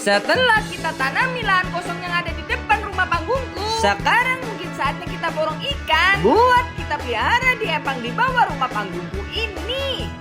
Setelah kita tanami lahan kosong yang ada di depan rumah panggungku, sekarang mungkin saatnya kita borong ikan buat kita pelihara di empang di bawah rumah panggungku ini.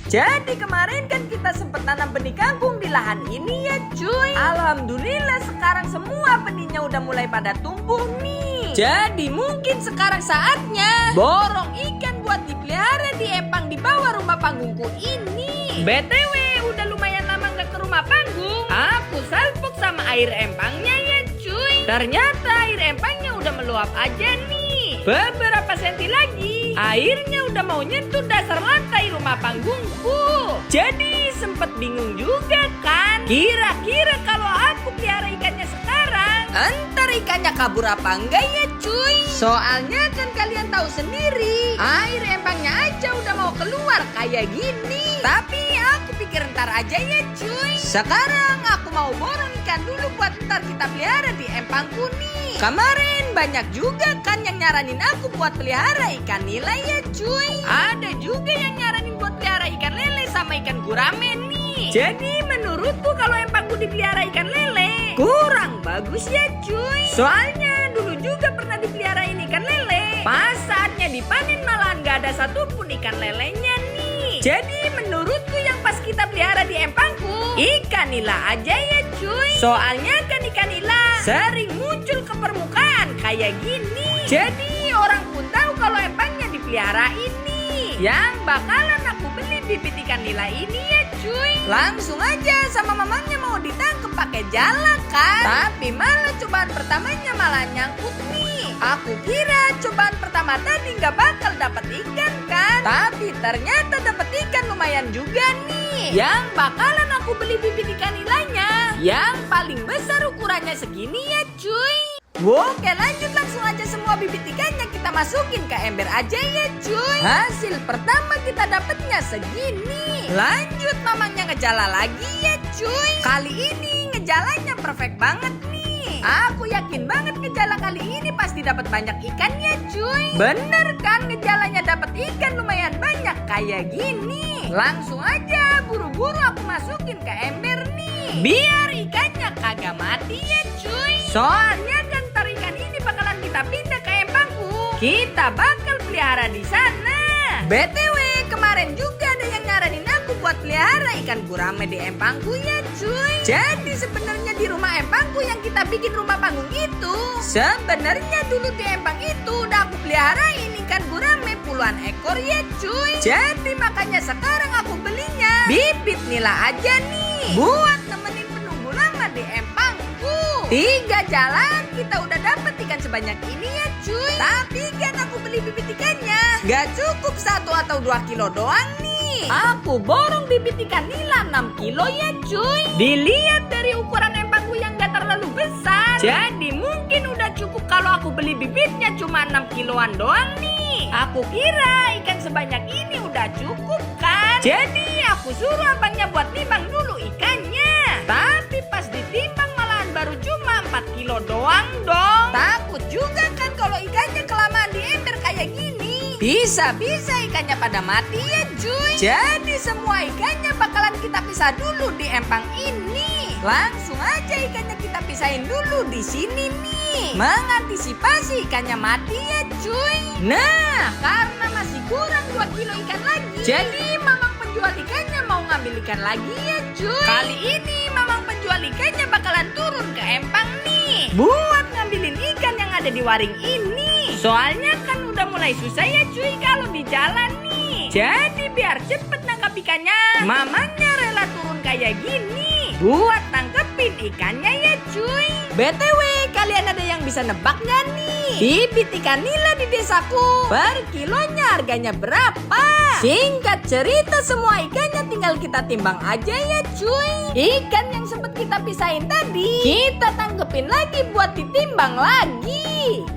Jadi kemarin kan kita sempat tanam benih kangkung di lahan ini ya cuy. Alhamdulillah sekarang semua benihnya udah mulai pada tumbuh nih. Jadi mungkin sekarang saatnya borong ikan buat dipelihara di empang di bawah rumah panggungku ini. BTW udah lumayan lama nggak ke rumah panggung. Aku salpok sama air empangnya ya cuy. Ternyata air empangnya udah meluap aja nih. Beberapa senti lagi airnya udah mau nyentuh dasar lantai rumah panggungku. Jadi sempet bingung juga kan, kira-kira kalau aku pelihara ikannya sekarang, entar ikannya kabur apa enggak ya cuy? Soalnya kan kalian tahu sendiri, air empangnya aja udah mau keluar kayak gini. Tapi aku pikir ntar aja ya cuy. Sekarang aku mau borong ikan dulu buat ntar kita pelihara di empangku nih. Kemarin banyak juga kan yang nyaranin aku buat pelihara ikan nila ya cuy. Ada juga yang nyaranin buat pelihara ikan lele sama ikan gurame nih. Jadi menurutku kalau empangku dipelihara ikan lele kurang bagus ya cuy. Soalnya dulu juga pernah dipelihara ikan lele, pas saatnya dipanen malahan gak ada satupun ikan lelenya nih. Jadi menurutku yang pas kita pelihara di empangku ikan nila aja ya cuy. Soalnya kan ikan nila sering muncul ke permukaan kayak gini. Jadi orang pun tahu kalau empangnya dipelihara ini. Yang bakalan aku beli bibit ikan nila ini ya cuy. Langsung aja sama mamangnya mau ditangkep pakai jala kan. Tapi malah cobaan pertamanya malah nyangkut nih. Aku kira cobaan pertama tadi nggak bakal dapat ikan kan. Tapi ternyata dapat ikan lumayan juga nih. Yang bakalan aku beli bibit ikan nilanya yang paling besar ukurannya segini ya cuy. Oke lanjut langsung aja semua bibit ikannya kita masukin ke ember aja ya cuy. Hasil pertama kita dapetnya segini. Lanjut mamangnya ngejala lagi ya cuy. Kali ini ngejalanya perfect banget nih. Aku yakin banget ngejala kali ini pasti dapat banyak ikannya cuy. Bener kan ngejalanya dapat ikan lumayan banyak kayak gini. Langsung aja buru-buru aku masukin ke ember nih. Biar ikannya kagak mati ya cuy. Soalnya kan ntar ikan ini bakalan kita pindah ke empangku. Kita bakal pelihara di sana. BTW kemarin juga ada yang nyaranin aku buat pelihara ikan gurame di empangku ya cuy. Jadi sebenarnya di rumah empangku yang kita bikin rumah panggung itu, sebenarnya dulu di empang itu udah aku peliharain ikan gurame puluhan ekor ya cuy. Jadi makanya sekarang aku belinya bibit nila aja nih buat nemenin penunggu lama di empangku. 3 jalan kita udah dapet ikan sebanyak ini ya cuy. Tapi kan aku beli bibit ikannya gak cukup 1 atau 2 kilo doang nih. Aku borong bibit ikan nila 6 kilo ya cuy. Dilihat dari ukuran empangku yang gak terlalu besar, jadi mungkin udah cukup kalau aku beli bibitnya cuma 6 kiloan doang nih. Aku kira ikan sebanyak ini udah cukup kan. Jadi aku suruh abangnya buat timbang dulu ikannya. Tapi pas ditimbang malahan baru cuma 4 kilo doang dong. Takut juga kan kalau ikannya kelamaan di ember kayak gini. Bisa-bisa ikannya pada mati ya cuy. Jadi semua ikannya bakalan kita pisah dulu di empang ini. Langsung aja ikannya kita pisahin dulu di sini nih. Mengantisipasi ikannya mati ya cuy. Nah karena masih kurang 2 kilo ikan lagi, jadi mamang penjual ikannya mau ngambil ikan lagi ya cuy. Kali ini mamang penjual ikannya bakalan turun ke empang nih buat ngambilin ikan yang ada di waring ini. Soalnya kan udah mulai susah ya cuy kalau di jalan nih. Jadi biar cepet nangkap ikannya, mamanya rela turun kayak gini buat tangkepin ikannya ya cuy. BTW kalian ada yang bisa nebak gak nih bibit ikan nila di desaku per kilonya harganya berapa? Singkat cerita semua ikannya tinggal kita timbang aja ya cuy. Ikan yang sempat kita pisahin tadi kita tangkepin lagi buat ditimbang lagi.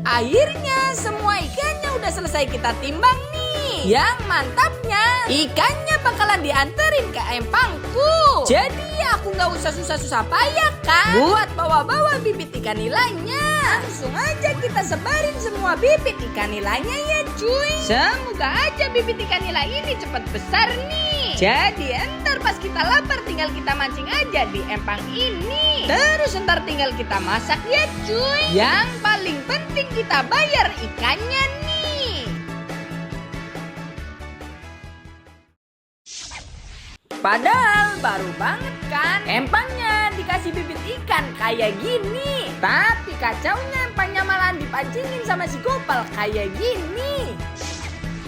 Akhirnya semua ikannya udah selesai kita timbang nih. Yang mantapnya ikannya bakalan dianterin ke empangku. Jadi aku gak usah susah-susah payah kan buat bawa-bawa bibit ikan nilainya. Langsung aja kita sebarin semua bibit ikan nilainya ya cuy. Semoga aja bibit ikan nila ini cepat besar nih. Jadi entar pas kita lapar tinggal kita mancing aja di empang ini. Terus entar tinggal kita masak ya cuy. Yang paling penting kita bayar ikannya nih. Padahal baru banget kan empangnya dikasih bibit ikan kayak gini. Tapi kacaunya empangnya malahan dipancingin sama si Gopal kayak gini.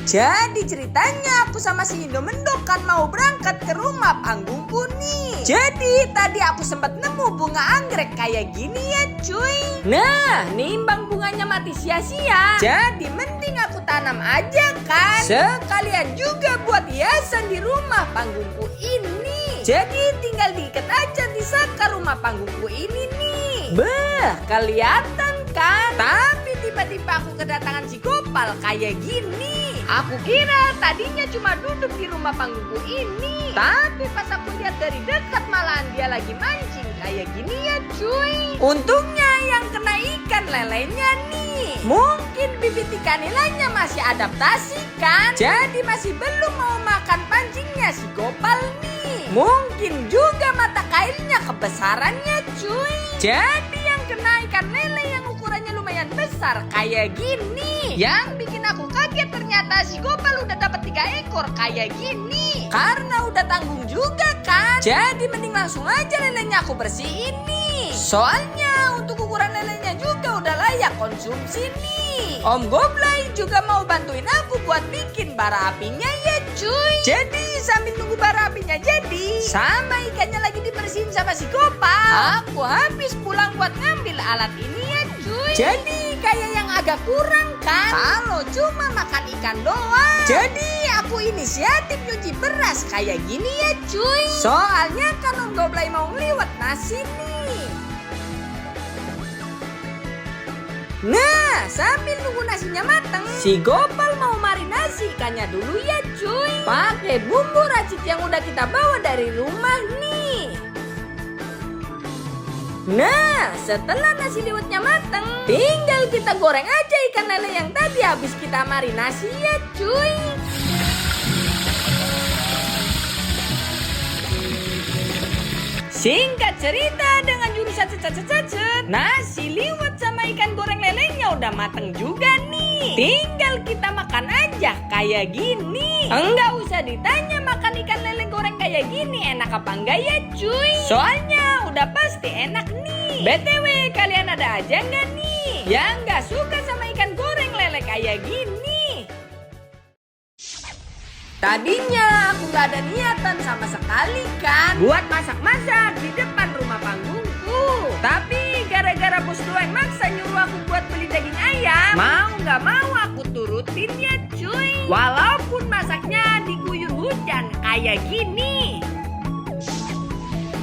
Jadi ceritanya aku sama si Indomendok kan mau berangkat ke rumah panggungku nih. Jadi tadi aku sempat nemu bunga anggrek kayak gini ya cuy. Nah nimbang bunganya mati sia-sia. Jadi mending aku tanam aja kan. Sekalian juga buat hiasan di rumah panggungku ini. Jadi tinggal diikat aja di saka rumah panggungku ini nih. Beh kelihatan kan. Tapi tiba-tiba aku kedatangan si Gopal kayak gini. Aku kira tadinya cuma duduk di rumah panggungku ini. Tapi pas aku lihat dari dekat malahan dia lagi mancing kayak gini ya cuy. Untungnya yang kena ikan lelenya nih. Mungkin bibit ikan nilainya masih adaptasi kan. Jadi masih belum mau makan pancingnya si Gopal nih. Mungkin juga mata kailnya kebesarannya cuy. Jadi yang kena ikan lele yang ukurannya lumayan besar kayak gini. Yang bikin aku kaget ternyata si Gopal udah dapat 3 ekor kayak gini. Karena udah tanggung juga kan. Jadi mending langsung aja lelenya aku bersihin nih. Soalnya untuk ukuran lelenya juga udah layak konsumsi nih. Om Goblay juga mau bantuin aku buat bikin bara apinya ya cuy. Jadi sambil nunggu bara apinya jadi, sama ikannya lagi dibersihin sama si Gopal, aku habis pulang buat ngambil alat ini ya cuy. Jadi kayak yang agak kurang kan kalau cuma makan ikan doang. Jadi aku inisiatif nyuci beras kayak gini ya cuy. Soalnya kan Om Goblay mau ngeliwat nasi nih. Nah sambil nunggu nasinya mateng, si Gopal mau marinasi ikannya dulu ya cuy. Pakai bumbu racik yang udah kita bawa dari rumah nih. Nah setelah nasi liwetnya mateng, tinggal kita goreng aja ikan lele yang tadi habis kita marinasi ya cuy. Singkat cerita dengan jurusan cet-cet-cet, nasi liwet sama ikan goreng lelenya udah mateng juga nih. Tinggal kita makan aja kayak gini. Enggak usah ditanya makan ikan lele goreng kayak gini enak apa enggak ya cuy. Soalnya udah pasti enak nih. BTW kalian ada aja nggak nih yang nggak suka sama ikan goreng lele kayak gini? Tadinya aku gak ada niatan sama sekali kan buat masak-masak di depan rumah panggungku. Tapi gara-gara bos doang maksa nyuruh aku buat beli daging ayam, mau gak mau aku turutin ya cuy. Walaupun masaknya diguyur hujan kayak gini.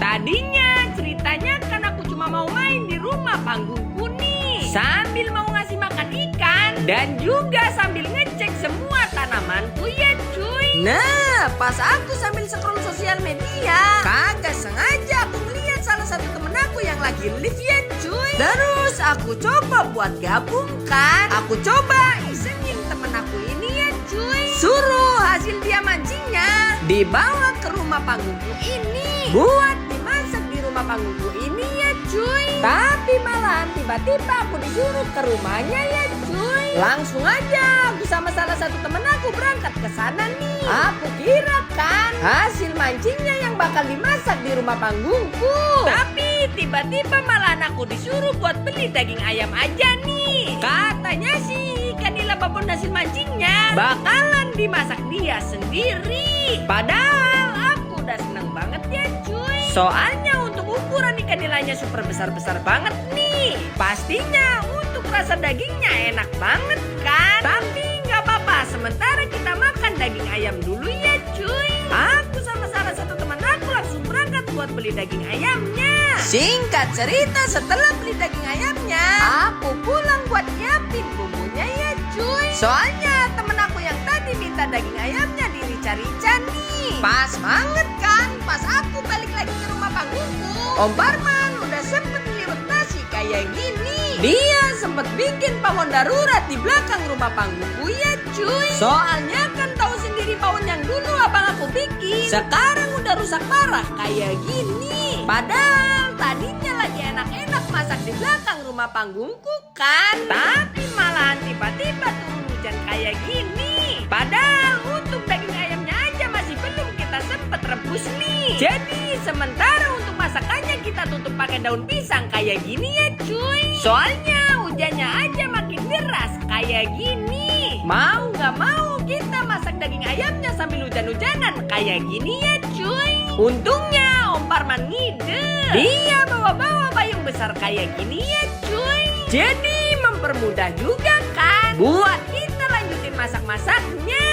Tadinya ceritanya kan aku cuma mau main di rumah panggungku nih, sambil mau ngasih makan ikan dan juga sambil ngecek semua tanamanku ya cuy. Nah pas aku sambil scroll sosial media, kagak sengaja aku melihat salah satu temen aku yang lagi live ya cuy. Terus aku coba buat gabung kan. Aku coba isengin temen aku ini ya cuy. Suruh hasil dia mancingnya dibawa ke rumah panggungku ini buat dimasak di rumah panggungku ini ya cuy. Tapi malahan tiba-tiba aku disuruh ke rumahnya ya cuy. Langsung aja aku sama salah satu temen aku berangkat ke sana nih. Aku kira kan hasil mancingnya yang bakal dimasak di rumah panggungku. Tapi tiba-tiba malahan aku disuruh buat beli daging ayam aja nih. Katanya sih ikan nila babon hasil mancingnya bakalan dimasak dia sendiri. Padahal aku udah seneng banget ya cuy. Soalnya untuk ukuran ikan nilainya super besar-besar banget nih. Pastinya untuk rasa dagingnya enak banget kan. Tapi nggak apa-apa, sementara kita makan daging ayam dulu ya cuy. Aku sama salah satu teman aku langsung berangkat buat beli daging ayamnya. Singkat cerita setelah beli daging ayamnya, aku pulang buat nyiapin bumbunya ya cuy. Soalnya temen aku yang tadi minta daging ayamnya dirica-rica nih. Pas banget kan, pas aku balik lagi ke rumah panggungku, Om Barman udah sempet ngeliwet nasi kayak gini. Dia sempet bikin pawon darurat di belakang rumah panggungku ya cuy. Soalnya kan tahu sendiri pawon yang dulu abang aku bikin sekarang udah rusak parah kayak gini. Padahal tadinya lagi enak-enak masak di belakang rumah panggungku kan. Tapi malahan tiba-tiba turun hujan kayak gini. Padahal untuk daging ayamnya aja masih belum kita sempet rebus nih. Jadi sementara untuk masakannya kita tutup pakai daun pisang kayak gini ya cuy. Soalnya hujannya aja makin deras kayak gini. Mau gak mau kita masak daging ayamnya sambil hujan-hujanan kayak gini ya cuy. Untungnya Om Parman ngide. Dia bawa-bawa payung besar kayak gini ya cuy. Jadi mempermudah juga kan buat kita lanjutin masak-masaknya.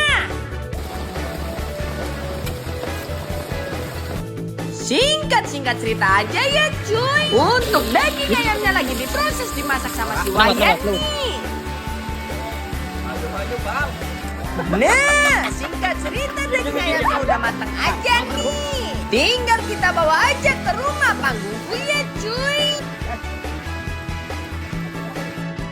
Singkat cerita aja ya cuy. Untuk daging ayamnya lagi diproses dimasak sama si Wayan nih. Nah, singkat cerita daging ayamnya udah matang aja nih. Tinggal kita bawa aja ke rumah panggungku ya cuy.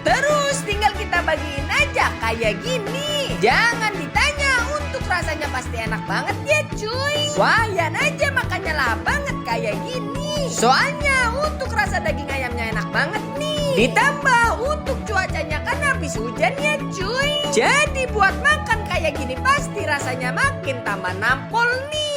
Terus tinggal kita bagiin aja kayak gini. Jangan ditanya, untuk rasanya pasti enak banget ya cuy. Wayan aja makannya lah banget kayak gini. Soalnya untuk rasa daging ayamnya enak banget nih. Ditambah untuk cuacanya kan habis hujan ya cuy. Jadi buat makan kayak gini pasti rasanya makin tambah nampol nih.